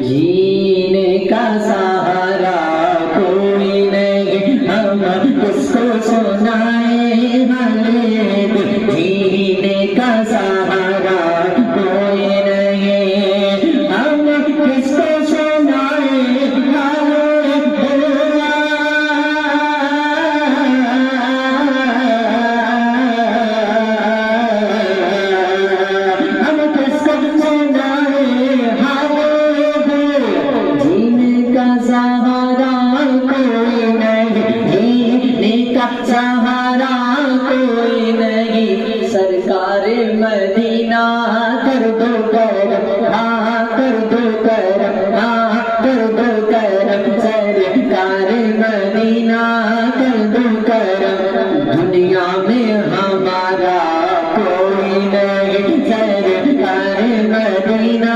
जीने का सहारा कोई नहीं, हम किसको सुनाए हमें। जीने का सहारा कोई नहीं, हम किसको सुनाए हमें। हम किसको सुनाए सहारा कोई नहीं। सरकार मदीना कर दो करम, हाँ कर दो करम, हाँ कर दो करम। सरकार मदीना कर दो करम, दुनिया में हमारा कोई नहीं। सरकार मदीना